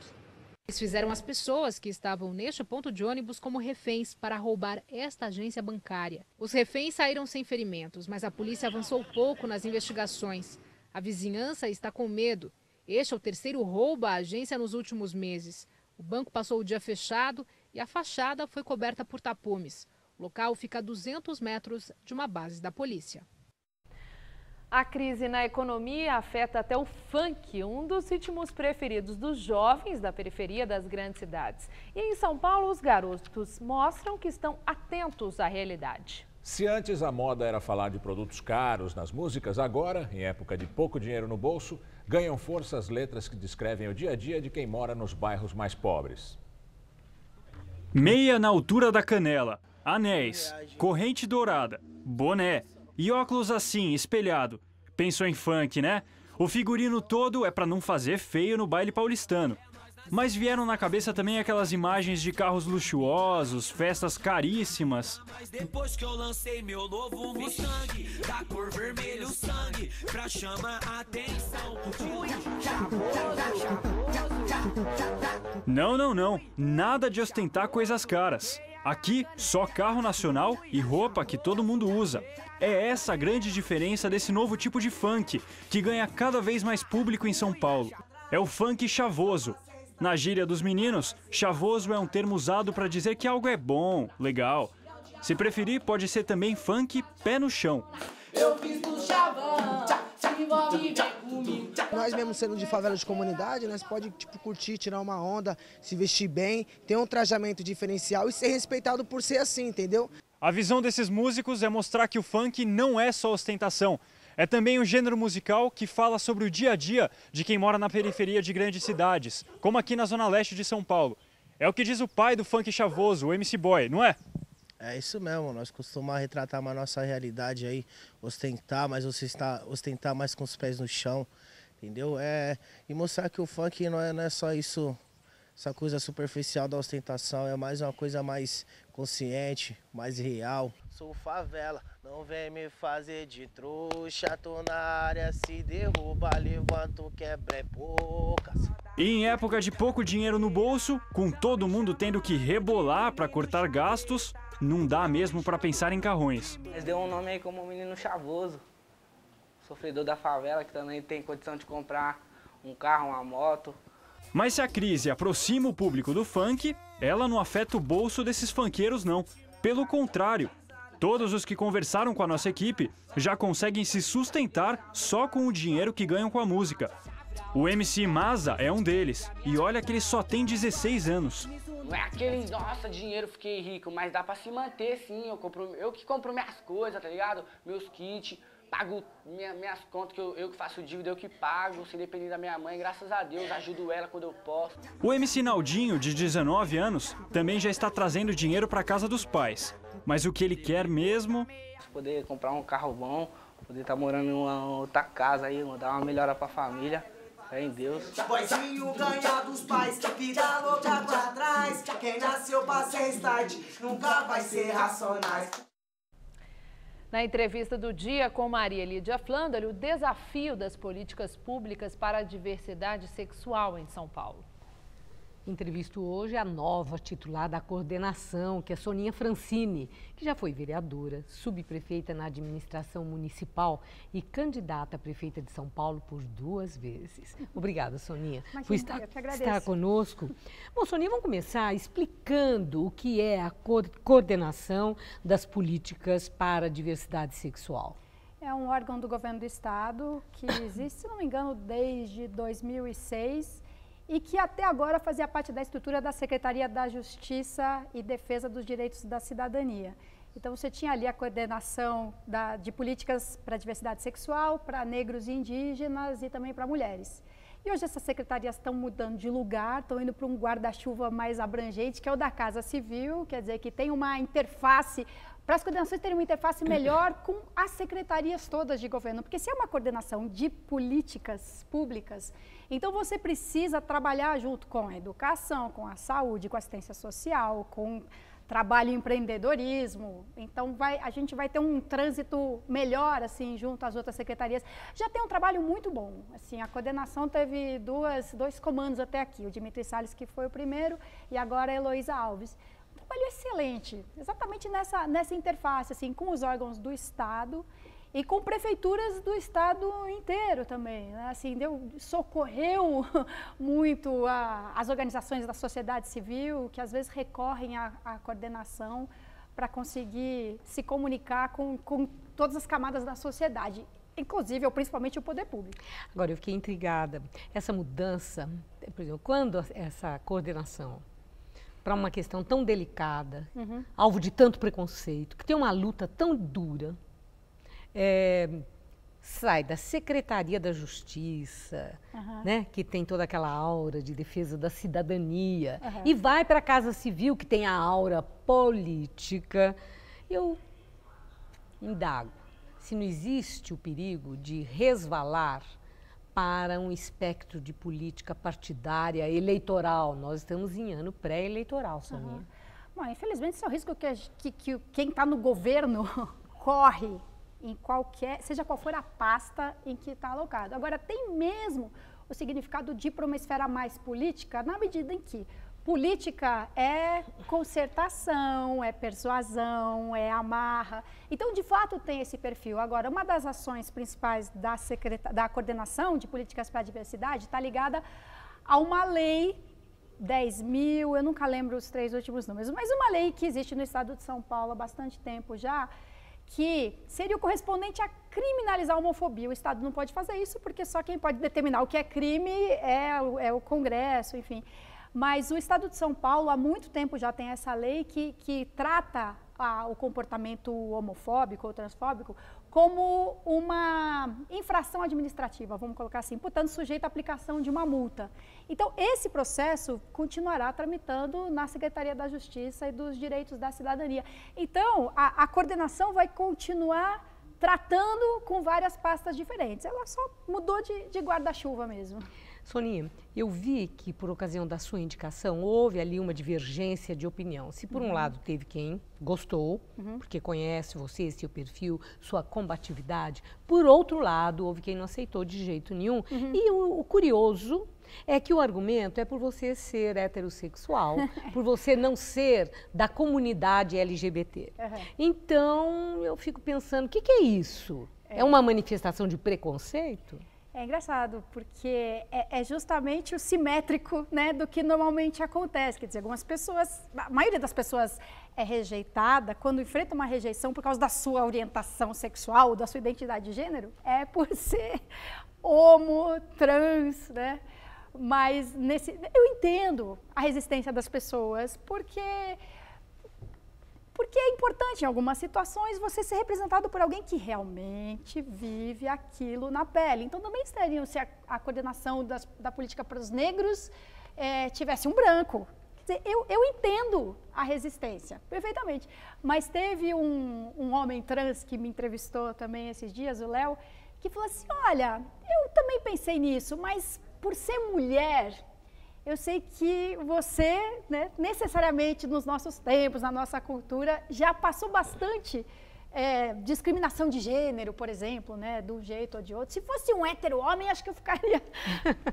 Eles fizeram as pessoas que estavam neste ponto de ônibus como reféns para roubar esta agência bancária. Os reféns saíram sem ferimentos, mas a polícia avançou pouco nas investigações. A vizinhança está com medo. Este é o terceiro roubo à agência nos últimos meses. O banco passou o dia fechado e a fachada foi coberta por tapumes. O local fica a 200 metros de uma base da polícia. A crise na economia afeta até o funk, um dos ritmos preferidos dos jovens da periferia das grandes cidades. E em São Paulo, os garotos mostram que estão atentos à realidade. Se antes a moda era falar de produtos caros nas músicas, agora, em época de pouco dinheiro no bolso, ganham força as letras que descrevem o dia a dia de quem mora nos bairros mais pobres. Meia na altura da canela, anéis, corrente dourada, boné e óculos assim, espelhado. Pensou em funk, né? O figurino todo é para não fazer feio no baile paulistano. Mas vieram na cabeça também aquelas imagens de carros luxuosos, festas caríssimas. Depois que eu lancei meu novo Mustang, da cor vermelho sangue, pra chamar a atenção. Não, não, não. Nada de ostentar coisas caras. Aqui, só carro nacional e roupa que todo mundo usa. É essa a grande diferença desse novo tipo de funk, que ganha cada vez mais público em São Paulo. É o funk chavoso. Na gíria dos meninos, chavoso é um termo usado para dizer que algo é bom, legal. Se preferir, pode ser também funk pé no chão. Eu fiz do chavão, se envolve e vem comigo. Nós mesmo sendo de favela de comunidade, nós pode curtir, tirar uma onda, se vestir bem, ter um trajamento diferencial e ser respeitado por ser assim, entendeu? A visão desses músicos é mostrar que o funk não é só ostentação. É também um gênero musical que fala sobre o dia a dia de quem mora na periferia de grandes cidades, como aqui na zona leste de São Paulo. É o que diz o pai do funk chavoso, o MC Boy, não é? É isso mesmo, nós costumamos retratar mais nossa realidade aí, ostentar mais com os pés no chão, entendeu? E mostrar que o funk não é só isso, essa coisa superficial da ostentação, é mais uma coisa mais consciente, mais real. Sou favela, não vem me fazer de trouxa, tô na área, se derruba, levanto, quebra é poucas. E em época de pouco dinheiro no bolso, com todo mundo tendo que rebolar para cortar gastos, não dá mesmo para pensar em carrões. Eles deu um nome aí como menino chavoso, sofredor da favela, que também tem condição de comprar um carro, uma moto. Mas se a crise aproxima o público do funk, ela não afeta o bolso desses funkeiros não. Pelo contrário, todos os que conversaram com a nossa equipe já conseguem se sustentar só com o dinheiro que ganham com a música. O MC Maza é um deles, e olha que ele só tem 16 anos. Não é aquele, nossa, dinheiro, fiquei rico, mas dá pra se manter sim, eu que compro minhas coisas, tá ligado? Meus kits, pago minhas contas, que eu que faço dívida, eu que pago, sem depender da minha mãe, graças a Deus, ajudo ela quando eu posso. O MC Naldinho, de 19 anos, também já está trazendo dinheiro pra casa dos pais. Mas o que ele quer mesmo... Poder comprar um carro bom, poder estar morando em uma outra casa aí, dar uma melhora pra família. Fé em Deus. Boizinho ganha dos pais, vida louca pra trás. Quem nasceu pra ser start, nunca vai ser Racionais. Na entrevista do dia com Maria Lídia Flandre, o desafio das políticas públicas para a diversidade sexual em São Paulo. Entrevisto hoje a nova titular da coordenação, que é Soninha Francini, que já foi vereadora, subprefeita na administração municipal e candidata a prefeita de São Paulo por 2 vezes. Obrigada, Soninha, por estar conosco. Bom, Soninha, vamos começar explicando o que é a coordenação das políticas para a diversidade sexual. É um órgão do governo do estado que existe, se não me engano, desde 2006. e que até agora fazia parte da estrutura da Secretaria da Justiça e Defesa dos Direitos da Cidadania. Então, você tinha ali a coordenação de políticas para a diversidade sexual, para negros e indígenas e também para mulheres. E hoje essas secretarias estão mudando de lugar, estão indo para um guarda-chuva mais abrangente, que é o da Casa Civil, quer dizer, que tem uma interface, para as coordenações terem uma interface melhor com as secretarias todas de governo, porque se é uma coordenação de políticas públicas, então você precisa trabalhar junto com a educação, com a saúde, com a assistência social, com trabalho e empreendedorismo, então a gente vai ter um trânsito melhor, assim, junto às outras secretarias. Já tem um trabalho muito bom, assim, a coordenação teve dois comandos até aqui, o Dimitri Salles, que foi o primeiro, e agora a Heloísa Alves. Um trabalho excelente, exatamente nessa interface, assim, com os órgãos do Estado e com prefeituras do estado inteiro também, né? Assim, socorreu muito as organizações da sociedade civil, que às vezes recorrem à coordenação para conseguir se comunicar com todas as camadas da sociedade, inclusive, ou principalmente, o poder público. Agora, eu fiquei intrigada. Essa mudança, por exemplo, quando essa coordenação para uma questão tão delicada, alvo de tanto preconceito, que tem uma luta tão dura, sai da Secretaria da Justiça, né, que tem toda aquela aura de defesa da cidadania, e vai para a Casa Civil, que tem a aura política. Eu indago se não existe o perigo de resvalar para um espectro de política partidária eleitoral. Nós estamos em ano pré-eleitoral, Soninha. Bom, infelizmente, esse é o risco que quem está no governo corre, em seja qual for a pasta em que está alocado. Agora, tem mesmo o significado de ir para uma esfera mais política, na medida em que política é concertação, é persuasão, é amarra. Então, de fato, tem esse perfil. Agora, uma das ações principais da coordenação de políticas para a diversidade está ligada a uma lei 10.000, eu nunca lembro os 3 últimos números, mas uma lei que existe no estado de São Paulo há bastante tempo já, que seria o correspondente a criminalizar a homofobia. O Estado não pode fazer isso, porque só quem pode determinar o que é crime é o Congresso, enfim. Mas o Estado de São Paulo, há muito tempo já tem essa lei que trata o comportamento homofóbico ou transfóbico como uma infração administrativa, vamos colocar assim, portanto, sujeito à aplicação de uma multa. Então, esse processo continuará tramitando na Secretaria da Justiça e dos Direitos da Cidadania. Então, a coordenação vai continuar tratando com várias pastas diferentes. Ela só mudou de guarda-chuva mesmo. Soninha, eu vi que, por ocasião da sua indicação, houve ali uma divergência de opinião. Se, por um lado, teve quem gostou, porque conhece você, seu perfil, sua combatividade, por outro lado, houve quem não aceitou de jeito nenhum. E o curioso é que o argumento é por você ser heterossexual, por você não ser da comunidade LGBT. Então, eu fico pensando, o que é isso? É uma manifestação de preconceito? É engraçado, porque é justamente o simétrico, né, do que normalmente acontece. Quer dizer, algumas pessoas, a maioria das pessoas é rejeitada quando enfrenta uma rejeição por causa da sua orientação sexual, da sua identidade de gênero, é por ser homo, trans, né? Mas eu entendo a resistência das pessoas, porque é importante, em algumas situações, você ser representado por alguém que realmente vive aquilo na pele. Então, também estranho se a coordenação da política para os negros tivesse um branco. Quer dizer, eu entendo a resistência, perfeitamente. Mas teve um homem trans que me entrevistou também esses dias, o Léo, que falou assim, olha, eu também pensei nisso, mas por ser mulher, eu sei que você, né, necessariamente nos nossos tempos, na nossa cultura, já passou bastante discriminação de gênero, por exemplo, né, de um jeito ou de outro. Se fosse um hétero homem, acho que eu ficaria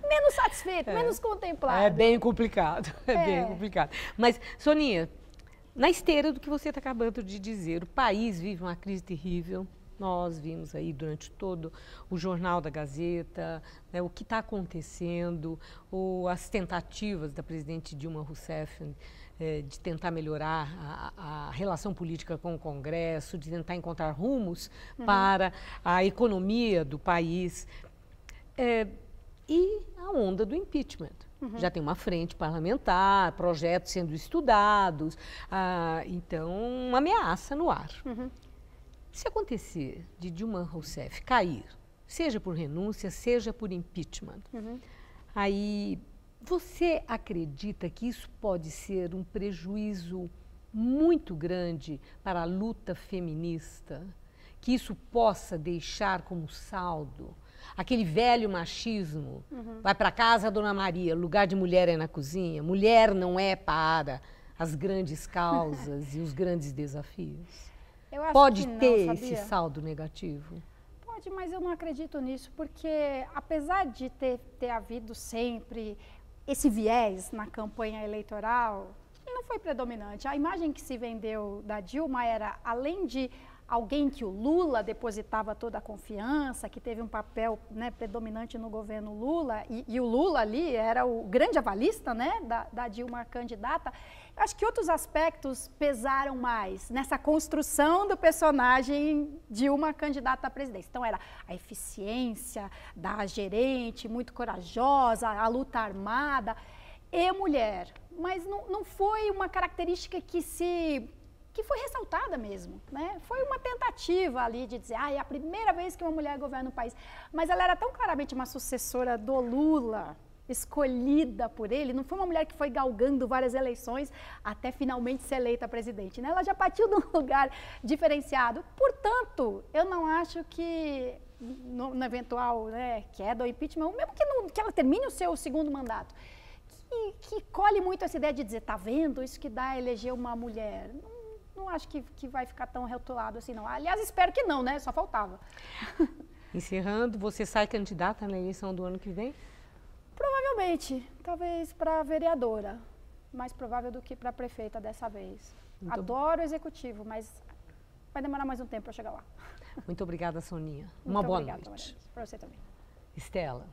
menos satisfeito, menos contemplado. É bem complicado, bem complicado. Mas, Soninha, na esteira do que você está acabando de dizer, o país vive uma crise terrível. Nós vimos aí durante todo o Jornal da Gazeta, né, o que está acontecendo, as tentativas da presidente Dilma Rousseff de tentar melhorar a relação política com o Congresso, de tentar encontrar rumos para a economia do país. e a onda do impeachment. Já tem uma frente parlamentar, projetos sendo estudados, então uma ameaça no ar. Se acontecer de Dilma Rousseff cair, seja por renúncia, seja por impeachment, aí você acredita que isso pode ser um prejuízo muito grande para a luta feminista? Que isso possa deixar como saldo aquele velho machismo? Vai para casa, Dona Maria, lugar de mulher é na cozinha. Mulher não é para as grandes causas e os grandes desafios. Eu acho Pode que não, ter sabia? esse saldo negativo? Pode, mas eu não acredito nisso, porque apesar de ter havido sempre esse viés na campanha eleitoral, ele não foi predominante. A imagem que se vendeu da Dilma era, além de alguém que o Lula depositava toda a confiança, que teve um papel, né, predominante no governo Lula, e o Lula ali era o grande avalista, né, da Dilma candidata. Eu acho que outros aspectos pesaram mais nessa construção do personagem Dilma candidata à presidência. Então era a eficiência da gerente, muito corajosa, a luta armada e mulher. Mas não foi uma característica que foi ressaltada mesmo, né? Foi uma tentativa ali de dizer, é a primeira vez que uma mulher governa o país. Mas ela era tão claramente uma sucessora do Lula, escolhida por ele, não foi uma mulher que foi galgando várias eleições até finalmente ser eleita presidente, né? Ela já partiu de um lugar diferenciado. Portanto, eu não acho que no eventual, né, queda ou impeachment, mesmo que ela termine o seu segundo mandato, que colhe muito essa ideia de dizer, tá vendo, isso que dá a eleger uma mulher. Não acho que vai ficar tão rotulado assim, não. Aliás, espero que não, né? Só faltava. Encerrando, você sai candidata na eleição do ano que vem? Provavelmente. Talvez para vereadora. Mais provável do que para prefeita dessa vez. Adoro o executivo, mas vai demorar mais um tempo para chegar lá. Muito obrigada, Soninha. Uma boa noite. Para você também. Estela.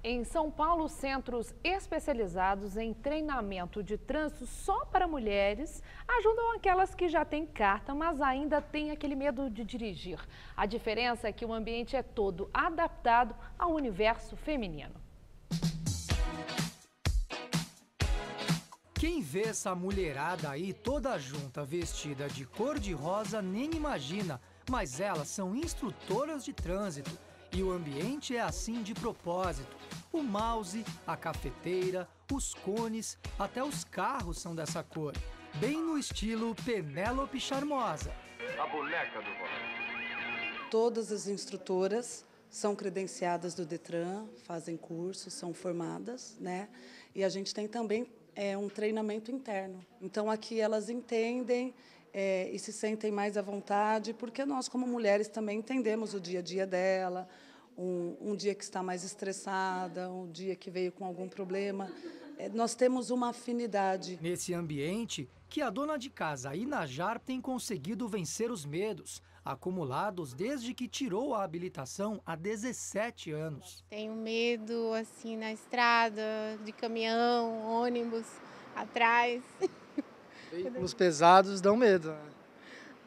Em São Paulo, centros especializados em treinamento de trânsito só para mulheres ajudam aquelas que já têm carta, mas ainda têm aquele medo de dirigir. A diferença é que o ambiente é todo adaptado ao universo feminino. Quem vê essa mulherada aí toda junta, vestida de cor de rosa, nem imagina, mas elas são instrutoras de trânsito. E o ambiente é assim de propósito. O mouse, a cafeteira, os cones, até os carros são dessa cor. Bem no estilo Penélope Charmosa. A boneca do voo. Todas as instrutoras são credenciadas do Detran, fazem cursos, são formadas, né? E a gente tem também um treinamento interno. Então aqui elas entendem e se sentem mais à vontade, porque nós, como mulheres, também entendemos o dia a dia dela, um dia que está mais estressada, um dia que veio com algum problema. Nós temos uma afinidade. Nesse ambiente que a dona de casa, Inajar, tem conseguido vencer os medos, acumulados desde que tirou a habilitação há 17 anos. Tenho medo, assim, na estrada, de caminhão, ônibus, atrás. Veículos pesados dão medo, né?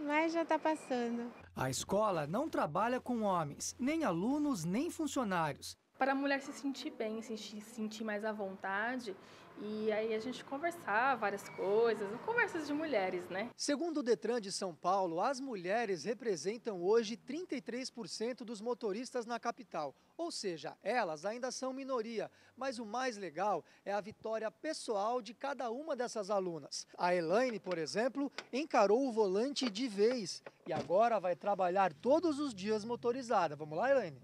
Mas já está passando. A escola não trabalha com homens, nem alunos, nem funcionários. Para a mulher se sentir bem, se sentir mais à vontade, e aí a gente conversar várias coisas, conversas de mulheres, né? Segundo o Detran de São Paulo, as mulheres representam hoje 33% dos motoristas na capital. Ou seja, elas ainda são minoria, mas o mais legal é a vitória pessoal de cada uma dessas alunas. A Elaine, por exemplo, encarou o volante de vez e agora vai trabalhar todos os dias motorizada. Vamos lá, Elaine?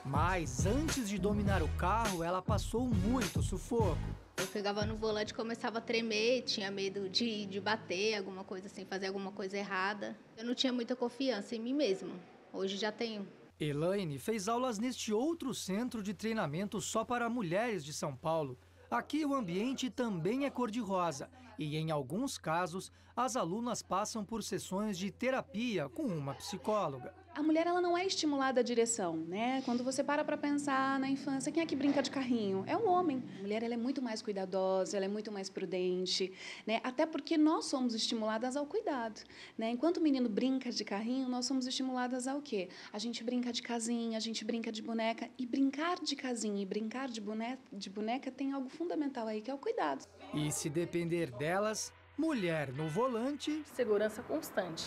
Mas antes de dominar o carro, ela passou muito sufoco. Eu pegava no volante, começava a tremer, tinha medo de bater alguma coisa assim, fazer alguma coisa errada. Eu não tinha muita confiança em mim mesma. Hoje já tenho. Elaine fez aulas neste outro centro de treinamento só para mulheres de São Paulo. Aqui o ambiente também é cor-de-rosa e, em alguns casos, as alunas passam por sessões de terapia com uma psicóloga. A mulher ela não é estimulada à direção, né? Quando você para pensar na infância, quem é que brinca de carrinho? É o homem. A mulher ela é muito mais cuidadosa, ela é muito mais prudente, né? Até porque nós somos estimuladas ao cuidado, né? Enquanto o menino brinca de carrinho, nós somos estimuladas ao quê? A gente brinca de casinha, a gente brinca de boneca, e brincar de casinha e brincar de boneca tem algo fundamental aí, que é o cuidado. E se depender delas, mulher no volante... Segurança constante.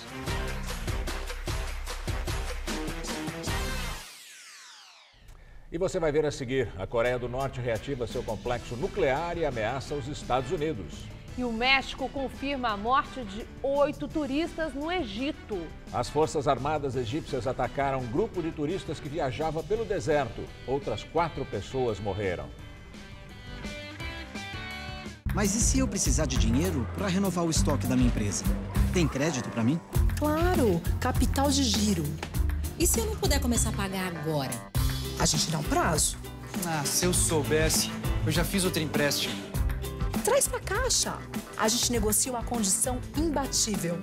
E você vai ver a seguir, a Coreia do Norte reativa seu complexo nuclear e ameaça os Estados Unidos. E o México confirma a morte de 8 turistas no Egito. As Forças Armadas egípcias atacaram um grupo de turistas que viajava pelo deserto. Outras 4 pessoas morreram. Mas e se eu precisar de dinheiro para renovar o estoque da minha empresa? Tem crédito para mim? Claro, capital de giro. E se eu não puder começar a pagar agora? A gente dá um prazo. Ah, se eu soubesse, eu já fiz outro empréstimo. Traz pra Caixa. A gente negocia uma condição imbatível.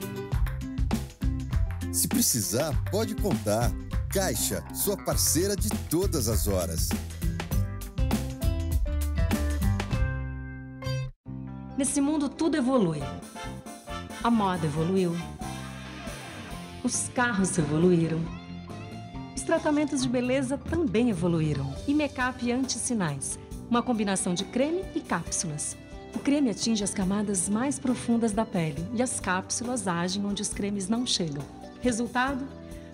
Se precisar, pode contar. Caixa, sua parceira de todas as horas. Nesse mundo tudo evolui. A moda evoluiu. Os carros evoluíram. Os tratamentos de beleza também evoluíram. E make-up anti-sinais, uma combinação de creme e cápsulas. O creme atinge as camadas mais profundas da pele e as cápsulas agem onde os cremes não chegam. Resultado?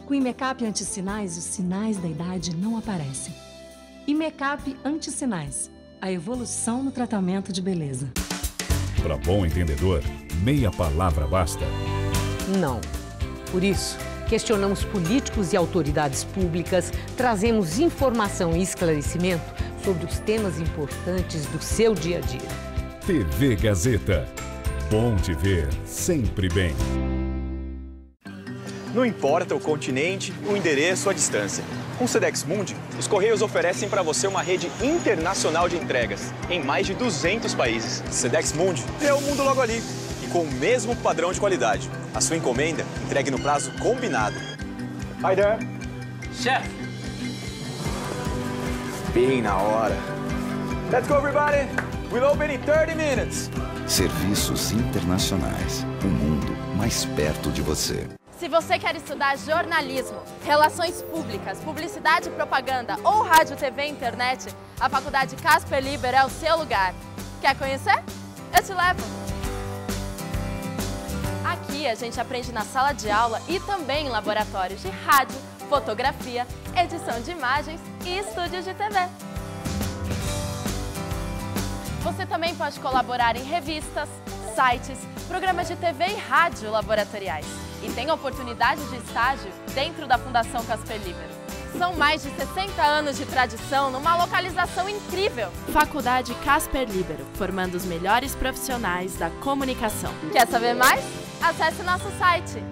Com o make-up anti-sinais, os sinais da idade não aparecem. E make-up anti-sinais, a evolução no tratamento de beleza. Para bom entendedor, meia palavra basta. Não. Por isso, questionamos políticos e autoridades públicas, trazemos informação e esclarecimento sobre os temas importantes do seu dia a dia. TV Gazeta. Bom te ver sempre bem. Não importa o continente, o endereço, a distância. Com o Sedex Mundi, os Correios oferecem para você uma rede internacional de entregas em mais de 200 países. Sedex Mundi é o mundo logo ali e com o mesmo padrão de qualidade. A sua encomenda entregue no prazo combinado. Hi there. Chef. Bem na hora. Let's go, everybody. We'll open in 30 minutes. Serviços internacionais. O mundo mais perto de você. Se você quer estudar jornalismo, relações públicas, publicidade e propaganda ou rádio, TV e internet, a Faculdade Casper Liber é o seu lugar. Quer conhecer? Eu te levo! Aqui a gente aprende na sala de aula e também em laboratórios de rádio, fotografia, edição de imagens e estúdios de TV. Você também pode colaborar em revistas, sites, programas de TV e rádio laboratoriais. E tem oportunidade de estágio dentro da Fundação Casper Liber. São mais de 60 anos de tradição numa localização incrível. Faculdade Casper Libero, formando os melhores profissionais da comunicação. Quer saber mais? Acesse nosso site.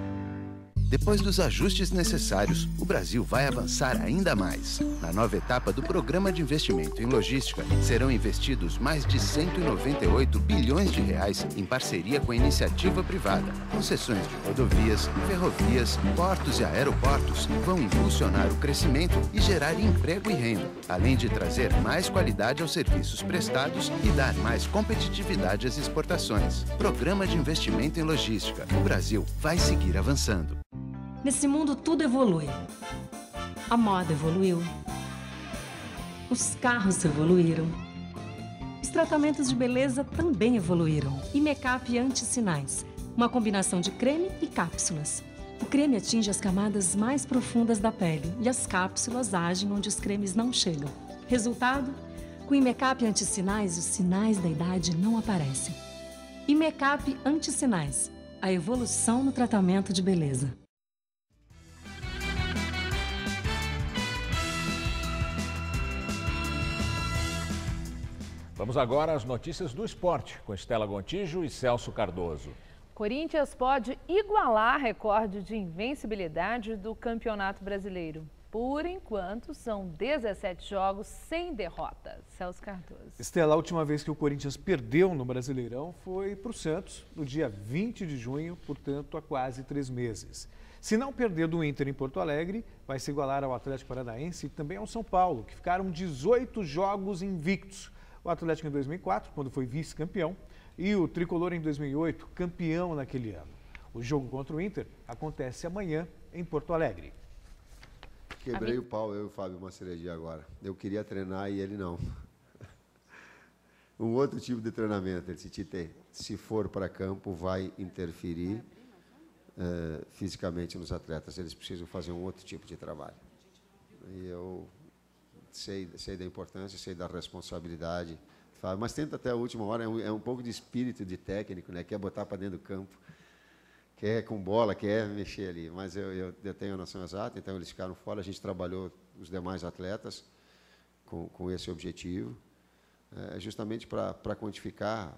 Depois dos ajustes necessários, o Brasil vai avançar ainda mais. Na nova etapa do Programa de Investimento em Logística, serão investidos mais de 198 bilhões de reais em parceria com a iniciativa privada. Concessões de rodovias, ferrovias, portos e aeroportos vão impulsionar o crescimento e gerar emprego e renda, além de trazer mais qualidade aos serviços prestados e dar mais competitividade às exportações. Programa de Investimento em Logística. O Brasil vai seguir avançando. Nesse mundo tudo evolui. A moda evoluiu. Os carros evoluíram. Os tratamentos de beleza também evoluíram. E make-up anti-sinais, uma combinação de creme e cápsulas. O creme atinge as camadas mais profundas da pele e as cápsulas agem onde os cremes não chegam. Resultado? Com o make-up anti-sinais, os sinais da idade não aparecem. E make-up anti-sinais, a evolução no tratamento de beleza. Vamos agora às notícias do esporte, com Estela Gontijo e Celso Cardoso. Corinthians pode igualar recorde de invencibilidade do Campeonato Brasileiro. Por enquanto, são 17 jogos sem derrota. Celso Cardoso. Estela, a última vez que o Corinthians perdeu no Brasileirão foi para o Santos, no dia 20 de junho, portanto, há quase 3 meses. Se não perder do Inter em Porto Alegre, vai se igualar ao Atlético Paranaense e também ao São Paulo, que ficaram 18 jogos invictos. O Atlético em 2004, quando foi vice-campeão, e o Tricolor em 2008, campeão naquele ano. O jogo contra o Inter acontece amanhã em Porto Alegre. Quebrei o pau, eu e o Fábio Macereji agora. Eu queria treinar e ele não. Um outro tipo de treinamento. Ele disse, se for para campo, vai interferir fisicamente nos atletas. Eles precisam fazer um outro tipo de trabalho. E eu sei da importância, sei da responsabilidade. Mas tenta até a última hora, é um pouco de espírito de técnico, né? Quer botar para dentro do campo, quer com bola, quer mexer ali. Mas eu tenho a noção exata, então eles ficaram fora. A gente trabalhou os demais atletas com esse objetivo, justamente para quantificar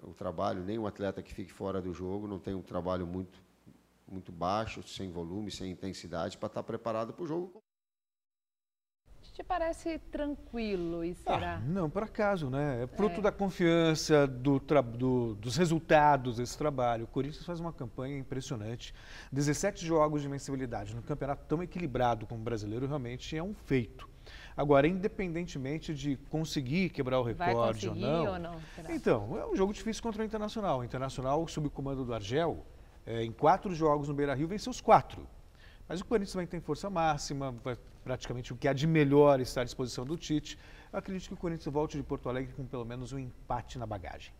o trabalho. Nenhum atleta que fique fora do jogo não tem um trabalho muito baixo, sem volume, sem intensidade, para estar preparado para o jogo. Te parece tranquilo e será? Não, por acaso, né? É fruto da confiança, dos resultados desse trabalho. O Corinthians faz uma campanha impressionante. 17 jogos de invencibilidade no campeonato tão equilibrado como o brasileiro realmente é um feito. Agora, independentemente de conseguir quebrar o recorde ou não, então, é um jogo difícil contra o Internacional. O Internacional, sob o comando do Argel, em 4 jogos no Beira-Rio, venceu os 4. Mas o Corinthians vai ter força máxima, praticamente o que há de melhor está à disposição do Tite. Eu acredito que o Corinthians volte de Porto Alegre com pelo menos um empate na bagagem.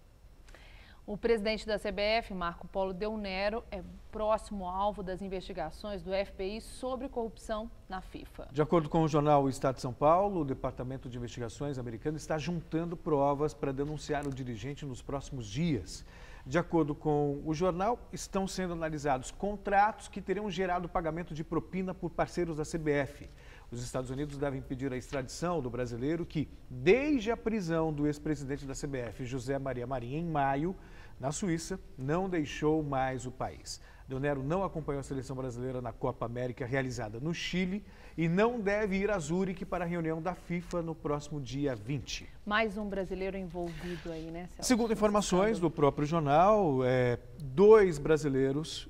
O presidente da CBF, Marco Polo Del Nero, é próximo alvo das investigações do FBI sobre corrupção na FIFA. De acordo com o jornal O Estado de São Paulo, o Departamento de Investigações americano está juntando provas para denunciar o dirigente nos próximos dias. De acordo com o jornal, estão sendo analisados contratos que teriam gerado pagamento de propina por parceiros da CBF. Os Estados Unidos devem pedir a extradição do brasileiro que, desde a prisão do ex-presidente da CBF, José Maria Marinho, em maio, na Suíça, não deixou mais o país. Del Nero não acompanhou a seleção brasileira na Copa América realizada no Chile e não deve ir a Zurique para a reunião da FIFA no próximo dia 20. Mais um brasileiro envolvido aí, né, Celso? Segundo informações do próprio jornal, 2 brasileiros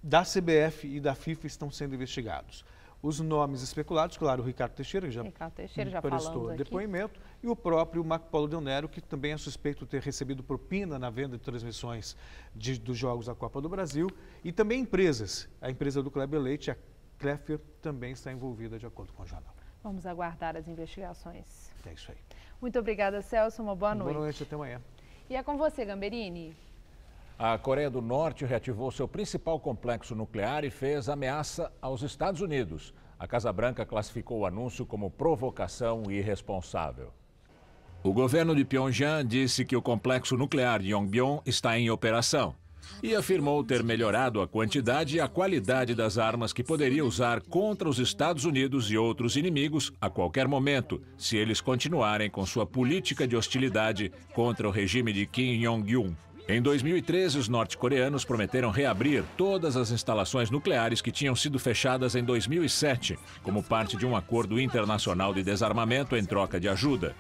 da CBF e da FIFA estão sendo investigados. Os nomes especulados, claro, o Ricardo Teixeira, que já prestou depoimento, e o próprio Marco Polo Del Nero, que também é suspeito de ter recebido propina na venda de transmissões dos jogos da Copa do Brasil, e também empresas. A empresa do Kleber Leite, a Kleffer, também está envolvida, de acordo com o jornal. Vamos aguardar as investigações. É isso aí. Muito obrigada, Celso. Uma boa noite. Boa noite, até amanhã. E é com você, Gamberini. A Coreia do Norte reativou seu principal complexo nuclear e fez ameaça aos Estados Unidos. A Casa Branca classificou o anúncio como provocação irresponsável. O governo de Pyongyang disse que o complexo nuclear de Yongbyon está em operação e afirmou ter melhorado a quantidade e a qualidade das armas que poderia usar contra os Estados Unidos e outros inimigos a qualquer momento, se eles continuarem com sua política de hostilidade contra o regime de Kim Jong-un. Em 2013, os norte-coreanos prometeram reabrir todas as instalações nucleares que tinham sido fechadas em 2007, como parte de um acordo internacional de desarmamento em troca de ajuda.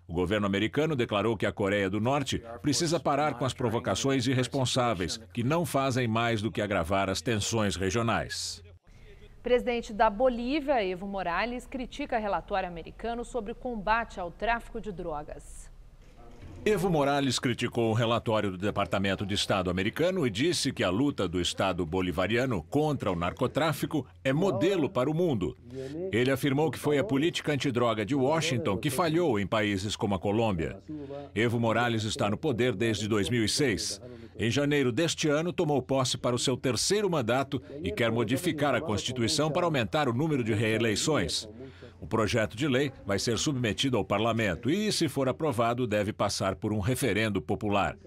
O governo americano declarou que a Coreia do Norte precisa parar com as provocações irresponsáveis, que não fazem mais do que agravar as tensões regionais. Presidente da Bolívia, Evo Morales, critica relatório americano sobre combate ao tráfico de drogas. Evo Morales criticou o relatório do Departamento de Estado americano e disse que a luta do Estado bolivariano contra o narcotráfico é modelo para o mundo. Ele afirmou que foi a política antidroga de Washington que falhou em países como a Colômbia. Evo Morales está no poder desde 2006. Em janeiro deste ano, tomou posse para o seu 3º mandato e quer modificar a Constituição para aumentar o número de reeleições. O projeto de lei vai ser submetido ao parlamento e, se for aprovado, deve passar por um referendo popular.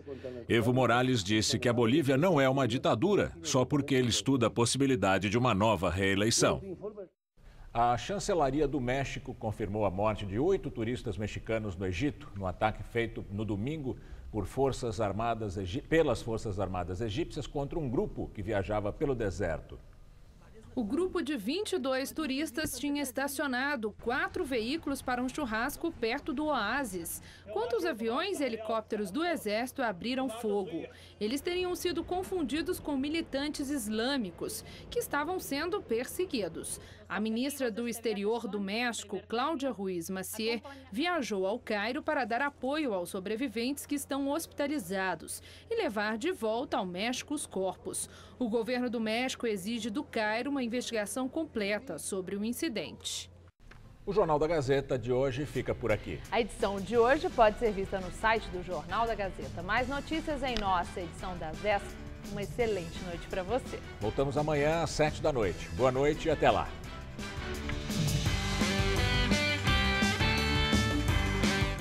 Evo Morales disse que a Bolívia não é uma ditadura, só porque ele estuda a possibilidade de uma nova reeleição. A chancelaria do México confirmou a morte de 8 turistas mexicanos no Egito, no ataque feito no domingo pelas Forças Armadas egípcias contra um grupo que viajava pelo deserto. O grupo de 22 turistas tinha estacionado 4 veículos para um churrasco perto do oásis, quando os aviões e helicópteros do Exército abriram fogo. Eles teriam sido confundidos com militantes islâmicos, que estavam sendo perseguidos. A ministra do Exterior do México, Cláudia Ruiz Massieu, viajou ao Cairo para dar apoio aos sobreviventes que estão hospitalizados e levar de volta ao México os corpos. O governo do México exige do Cairo uma investigação completa sobre o incidente. O Jornal da Gazeta de hoje fica por aqui. A edição de hoje pode ser vista no site do Jornal da Gazeta. Mais notícias em nossa edição das 10. Uma excelente noite para você. Voltamos amanhã às 7 da noite. Boa noite e até lá.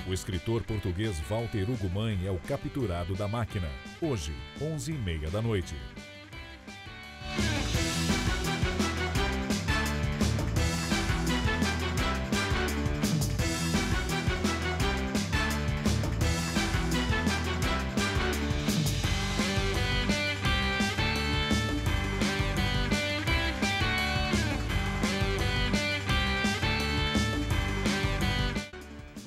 O escritor português Walter Hugo Mãe é o capturado da máquina. Hoje, 11h30 da noite.